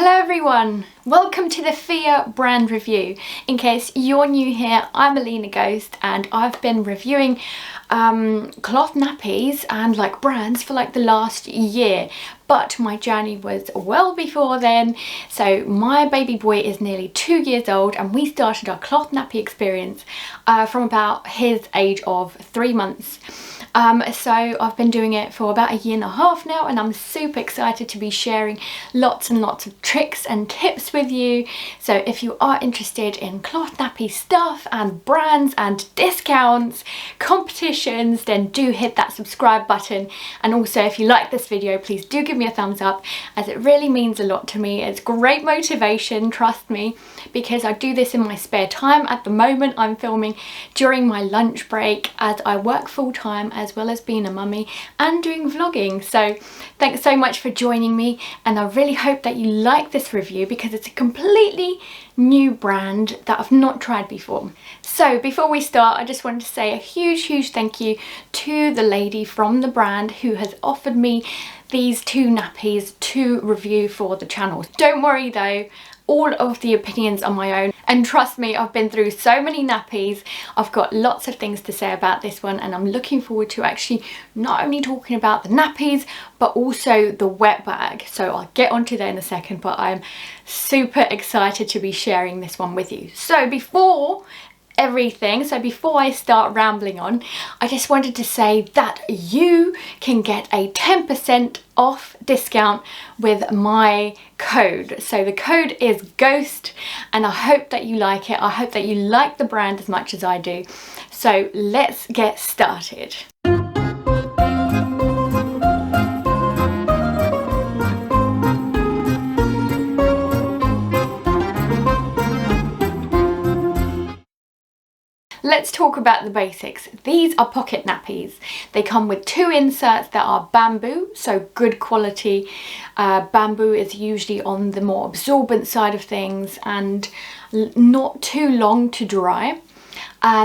Hello everyone, welcome to the Fiyyah brand review. In case you're new here, I'm Amina Ghost and I've been reviewing cloth nappies and like brands for like the last year, but my journey was well before then. So my baby boy is nearly 2 years old and we started our cloth nappy experience from about his age of 3 months. So I've been doing it for about 1.5 years now, and I'm super excited to be sharing lots and lots of tricks and tips with you. So if you are interested in cloth nappy stuff and brands and discounts, competitions, then do hit that subscribe button. And also if you like this video, please do give me a thumbs up, as it really means a lot to me. It's great motivation, trust me, because I do this in my spare time. At the moment I'm filming during my lunch break as I work full time, as well as being a mummy and doing vlogging. So thanks so much for joining me, and I really hope that you like this review because it's a completely new brand that I've not tried before. So before we start, I just wanted to say a huge thank you to the lady from the brand who has offered me these 2 nappies to review for the channel. Don't worry though, all of the opinions are my own, and trust me, I've been through so many nappies. I've got lots of things to say about this one, and I'm looking forward to actually not only talking about the nappies but also the wet bag. So I'll get onto that in a second, but I'm super excited to be sharing this one with you. So before I start rambling on, I just wanted to say that you can get a 10% off discount with my code. So the code is GHOST, and I hope that you like it. I hope that you like the brand as much as I do. So let's get started. Let's talk about the basics. These are pocket nappies. They come with 2 inserts that are bamboo, so good quality. Bamboo is usually on the more absorbent side of things and not too long to dry.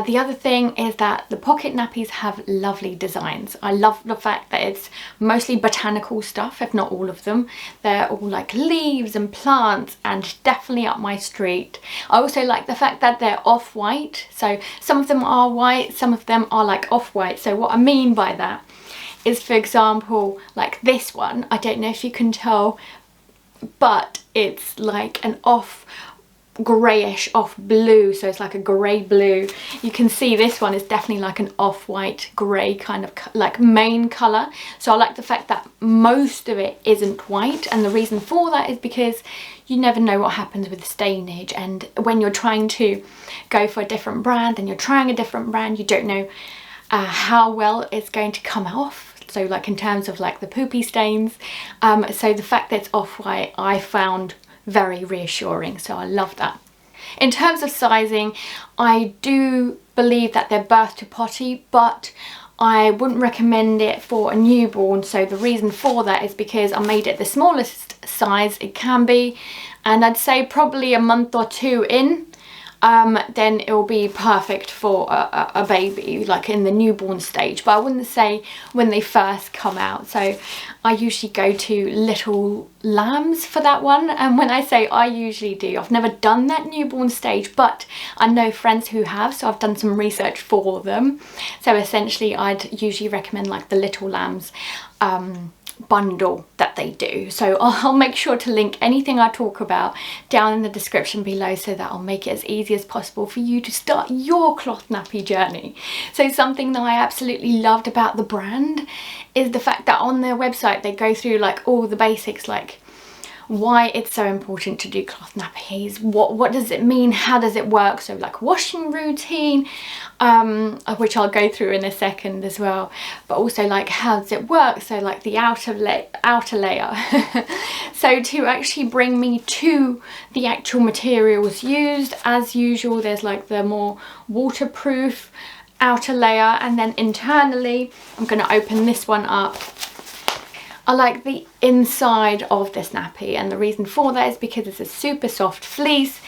The other thing is that the pocket nappies have lovely designs. I love the fact that it's mostly botanical stuff, if not all of them. They're all like leaves and plants, and definitely up my street. I also like the fact that they're off-white. So some of them are white, some of them are like off-white. So what I mean by that is, for example, like this one, I don't know if you can tell, but it's like an off greyish off blue, so it's like a grey blue. You can see this one is definitely like an off-white grey kind of like main colour. So I like the fact that most of it isn't white, and the reason for that is because you never know what happens with stainage, and when you're trying to go for a different brand and you're trying a different brand, you don't know how well it's going to come off. So like in terms of like the poopy stains, so the fact that it's off-white I found very reassuring, so I love that. In terms of sizing, I do believe that they're birth to potty, but I wouldn't recommend it for a newborn. So the reason for that is because I made it the smallest size it can be, and I'd say probably a month or 2 in, then it will be perfect for a baby, like in the newborn stage. But I wouldn't say when they first come out. So I usually go to little lambs for that one. And when I say I usually do, I've never done that newborn stage, but I know friends who have, so I've done some research for them. So essentially I'd usually recommend like the little lambs bundle that they do. So I'll make sure to link anything I talk about down in the description below, so that I'll make it as easy as possible for you to start your cloth nappy journey. So something that I absolutely loved about the brand is the fact that on their website they go through like all the basics, like why it's so important to do cloth nappies, what does it mean, how does it work, so like washing routine, which I'll go through in a second as well, but also like how does it work, so like the outer layer. So to actually bring me to the actual materials used, as usual there's like the more waterproof outer layer, and then internally I'm going to open this one up. I like the inside of this nappy, and the reason for that is because it's a super soft fleece.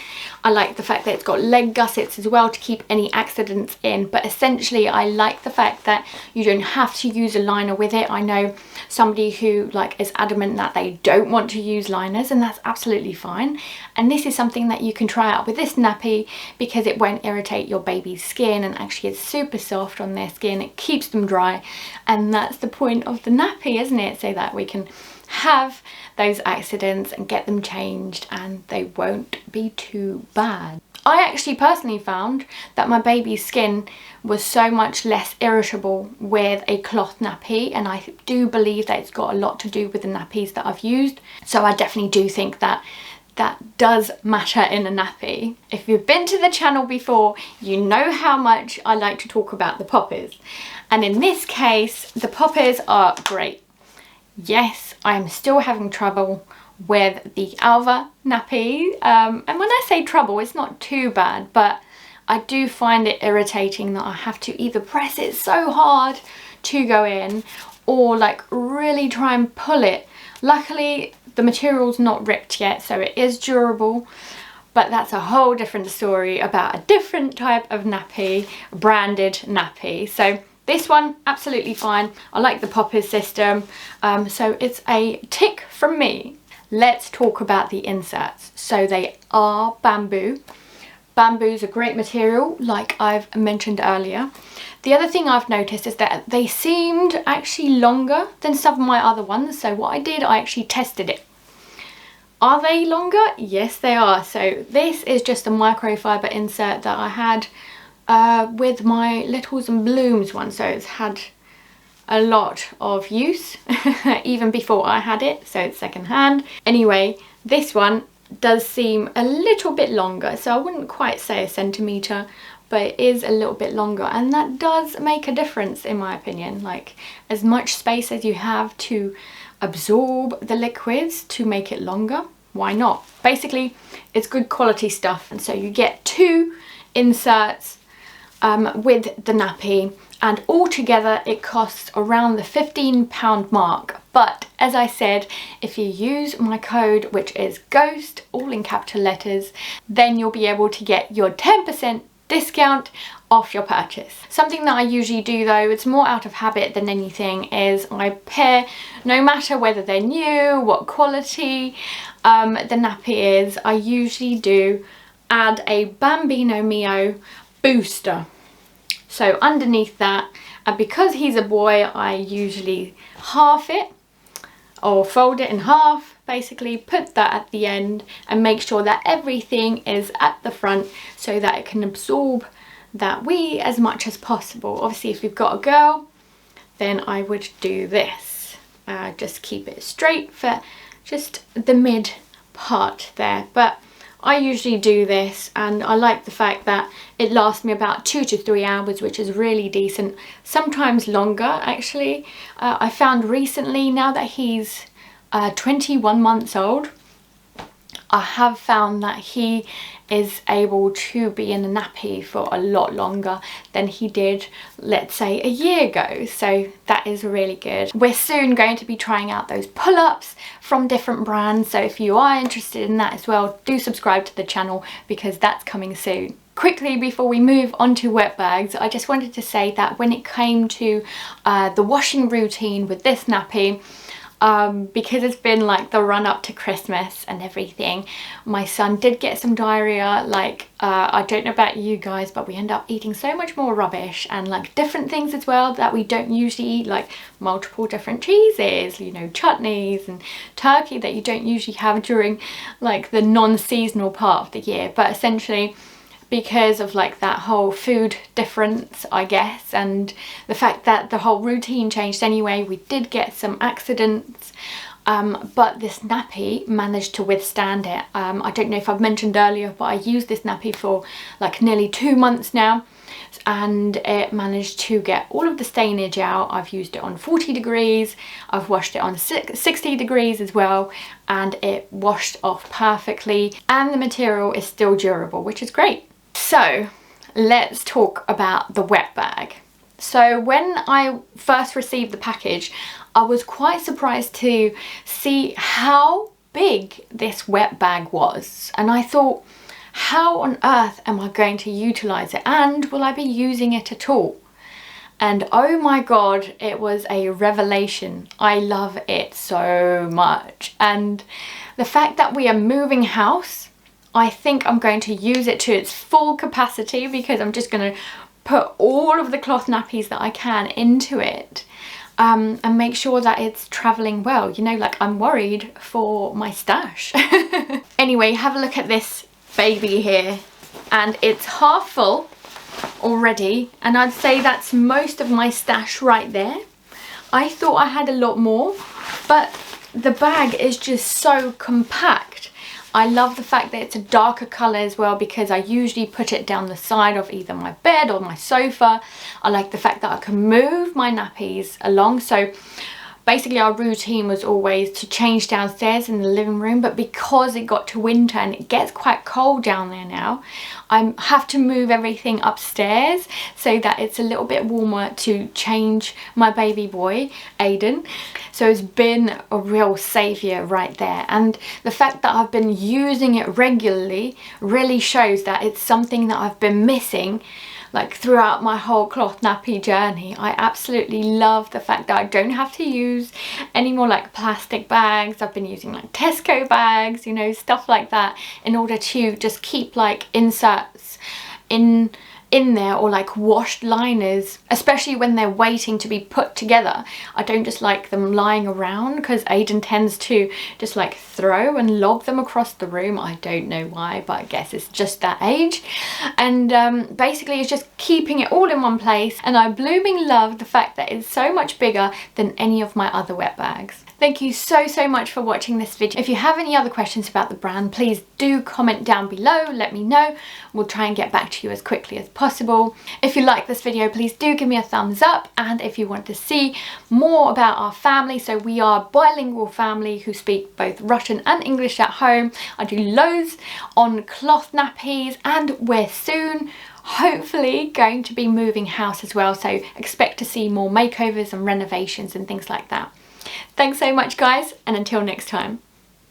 I like the fact that it's got leg gussets as well to keep any accidents in, but essentially I like the fact that you don't have to use a liner with it. I know somebody who like is adamant that they don't want to use liners, and that's absolutely fine, and this is something that you can try out with this nappy because it won't irritate your baby's skin, and actually it's super soft on their skin. It keeps them dry, and that's the point of the nappy, isn't it? So that we can have those accidents and get them changed and they won't be too bad. I actually personally found that my baby's skin was so much less irritable with a cloth nappy, and I do believe that it's got a lot to do with the nappies that I've used. So I definitely do think that that does matter in a nappy. If you've been to the channel before, you know how much I like to talk about the poppers, and in this case the poppers are great. Yes, I am still having trouble with the Alva nappy, and when I say trouble, it's not too bad, but I do find it irritating that I have to either press it so hard to go in or like really try and pull it. Luckily the material's not ripped yet, so it is durable, but that's a whole different story about a different type of nappy, branded nappy. So this one, absolutely fine. I like the poppers system, so it's a tick from me. Let's talk about the inserts. So they are bamboo. Bamboo's a great material, like I've mentioned earlier. The other thing I've noticed is that they seemed actually longer than some of my other ones. So what I did, I actually tested it. Are they longer? Yes, they are. So this is just a microfiber insert that I had with my Littles and Blooms one, so it's had a lot of use even before I had it, so it's second hand. Anyway, this one does seem a little bit longer, so I wouldn't quite say a centimetre, but it is a little bit longer, and that does make a difference in my opinion. Like, as much space as you have to absorb the liquids to make it longer, why not? Basically it's good quality stuff, and so you get 2 inserts with the nappy, and altogether it costs around the £15 mark. But as I said, if you use my code, which is GHOST, all in capital letters, then you'll be able to get your 10% discount off your purchase. Something that I usually do though, it's more out of habit than anything, is I pair, no matter whether they're new, what quality the nappy is, I usually do add a Bambino Mio booster. So underneath that, and because he's a boy, I usually half it or fold it in half, basically put that at the end and make sure that everything is at the front so that it can absorb that wee as much as possible. Obviously if you've got a girl, then I would do this. Just keep it straight for just the mid part there, but I usually do this, and I like the fact that it lasts me about 2 to 3 hours, which is really decent, sometimes longer actually. I found recently, now that he's 21 months old, I have found that he is able to be in a nappy for a lot longer than he did, let's say, a year ago. So that is really good. We're soon going to be trying out those pull-ups from different brands, so if you are interested in that as well, do subscribe to the channel because that's coming soon. Quickly, before we move on to wet bags, I just wanted to say that when it came to the washing routine with this nappy, because it's been like the run up to Christmas and everything, my son did get some diarrhea. Like, I don't know about you guys, but we end up eating so much more rubbish and like different things as well that we don't usually eat, like multiple different cheeses, you know, chutneys and turkey that you don't usually have during like the non-seasonal part of the year. But essentially, because of like that whole food difference, I guess, and the fact that the whole routine changed anyway, we did get some accidents, but this nappy managed to withstand it. I don't know if I've mentioned earlier, but I used this nappy for like nearly 2 months now, and it managed to get all of the stainage out. I've used it on 40 degrees, I've washed it on 60 degrees as well, and it washed off perfectly, and the material is still durable, which is great. So let's talk about the wet bag. So when I first received the package, I was quite surprised to see how big this wet bag was. And I thought, how on earth am I going to utilize it? And will I be using it at all? And oh my God, it was a revelation. I love it so much. And the fact that we are moving house, I think I'm going to use it to its full capacity, because I'm just going to put all of the cloth nappies that I can into it, and make sure that it's traveling well. You know, like, I'm worried for my stash. Anyway, have a look at this baby here, and it's half full already, and I'd say that's most of my stash right there. I thought I had a lot more, but the bag is just so compact. I love the fact that it's a darker colour as well, because I usually put it down the side of either my bed or my sofa. I like the fact that I can move my nappies along. So basically our routine was always to change downstairs in the living room, but because it got to winter and it gets quite cold down there now, I have to move everything upstairs so that it's a little bit warmer to change my baby boy, Aiden. So it's been a real saviour right there. And the fact that I've been using it regularly really shows that it's something that I've been missing, like, throughout my whole cloth nappy journey. I absolutely love the fact that I don't have to use any more like plastic bags. I've been using like Tesco bags, you know, stuff like that, in order to just keep like inserts in there, or like washed liners, especially when they're waiting to be put together. I don't just like them lying around, because Aiden tends to just like throw and lob them across the room. I don't know why, but I guess it's just that age. And basically it's just keeping it all in one place, and I blooming love the fact that it's so much bigger than any of my other wet bags. Thank you so much for watching this video. If you have any other questions about the brand, please do comment down below, let me know. We'll try and get back to you as quickly as possible. If you like this video, please do give me a thumbs up, and if you want to see more about our family, so we are a bilingual family who speak both Russian and English at home. I do loads on cloth nappies, and we're soon hopefully going to be moving house as well, so expect to see more makeovers and renovations and things like that. Thanks so much guys, and until next time.